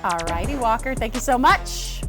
All righty, Walker, thank you so much.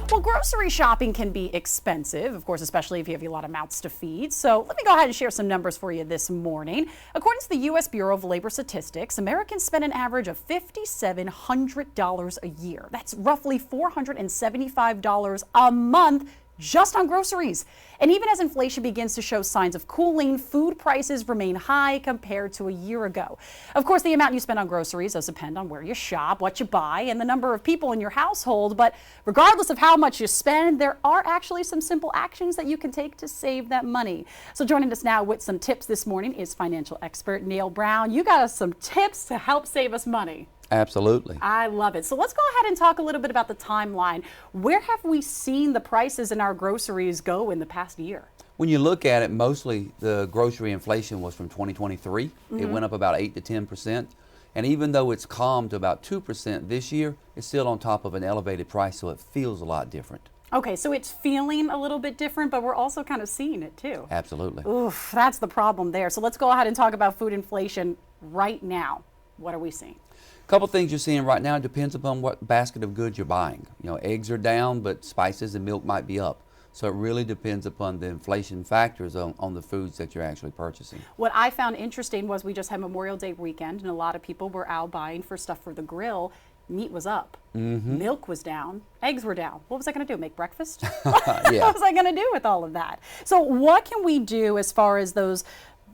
Well, grocery shopping can be expensive, of course, especially if you have a lot of mouths to feed. So let me go ahead and share some numbers for you this morning. According to the U.S. Bureau of Labor Statistics, Americans spend an average of $5,700 a year. That's roughly $475 a month just on groceries. And even as inflation begins to show signs of cooling, food prices remain high compared to a year ago. Of course, the amount you spend on groceries does depend on where you shop, what you buy, and the number of people in your household. But regardless of how much you spend, there are actually some simple actions that you can take to save that money. So joining us now with some tips this morning is financial expert Neil Brown. You got us some tips to help save us money. Absolutely. I love it. So let's go ahead and talk a little bit about the timeline. Where have we seen the prices in our groceries go in the past year? When you look at it, mostly the grocery inflation was from 2023. It went up about 8 to 10%. And even though it's calmed to about 2% this year, it's still on top of an elevated price, so it feels a lot different. Okay, so it's feeling a little bit different, but we're also kind of seeing it too. Absolutely. Oof, that's the problem there. So let's go ahead and talk about food inflation right now. What are we seeing? A couple things you're seeing right now. It depends upon what basket of goods you're buying. You know, eggs are down, but spices and milk might be up. So it really depends upon the inflation factors on the foods that you're actually purchasing. What I found interesting was we just had Memorial Day weekend, and a lot of people were out buying for stuff for the grill. Meat was up, milk was down, eggs were down. What was I going to do, make breakfast? What was I going to do with all of that? So what can we do as far as those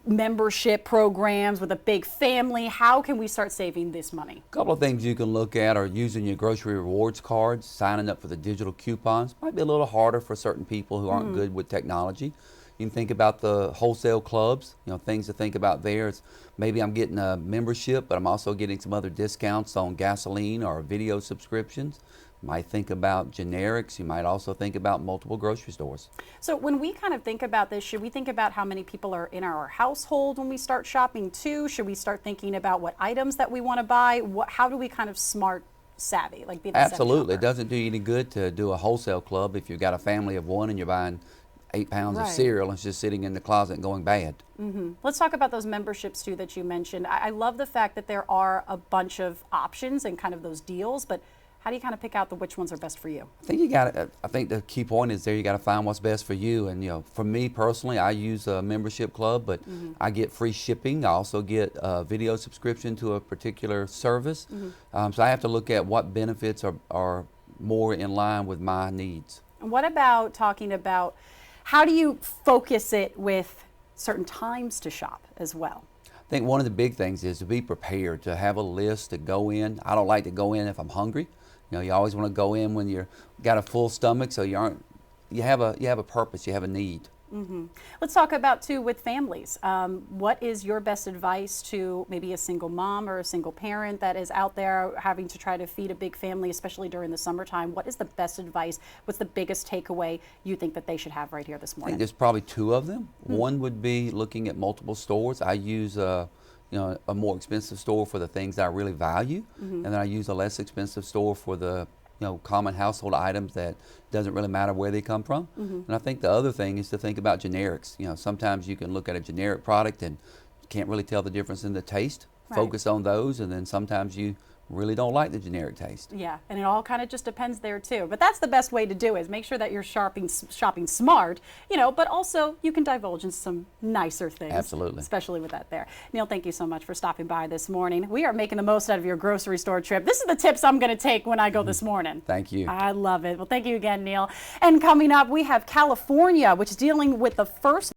membership programs with a big family? How can we start saving this money? A couple of things you can look at are using your grocery rewards cards, signing up for the digital coupons. Might be a little harder for certain people who aren't good with technology. You can think about the wholesale clubs, you know, things to think about there. It's maybe I'm getting a membership, but I'm also getting some other discounts on gasoline or video subscriptions. You might think about generics. You might also think about multiple grocery stores. So when we kind of think about this, should we think about how many people are in our household when we start shopping too? Should we start thinking about what items that we want to buy? How do we kind of smart savvy, like be the Absolutely. It doesn't do you any good to do a wholesale club if you've got a family of one and you're buying 8 pounds of cereal and it's just sitting in the closet and going bad. Let's talk about those memberships too that you mentioned. I love the fact that there are a bunch of options and kind of those deals, but how do you kind of pick out which ones are best for you? I think the key point is there you got to find what's best for you. And you know, for me personally, I use a membership club, but I get free shipping. I also get a video subscription to a particular service. So I have to look at what benefits are more in line with my needs. And what about talking about how do you focus it with certain times to shop as well? I think one of the big things is to be prepared, to have a list to go in. I don't like to go in if I'm hungry. You know, you always want to go in when you've got a full stomach, so you have a purpose, you have a need. Let's talk about too with families. What is your best advice to maybe a single mom or a single parent that is out there having to try to feed a big family, especially during the summertime? What is the best advice? What's the biggest takeaway you think that they should have right here this I morning? think there's probably two of them. One would be looking at multiple stores. I use a more expensive store for the things that I really value, and then I use a less expensive store for the common household items that doesn't really matter where they come from. And I think the other thing is to think about generics. You know, sometimes you can look at a generic product and can't really tell the difference in the taste. Focus on those, and then sometimes you really don't like the generic taste. Yeah, and it all kind of just depends there too. But that's the best way to do it, is make sure that you're shopping smart, but also you can divulge in some nicer things. Absolutely. Especially with that there. Neil, thank you so much for stopping by this morning. We are making the most out of your grocery store trip. This is the tips I'm going to take when I go this morning. Thank you. I love it. Well, thank you again, Neil. And coming up, we have California, which is dealing with the first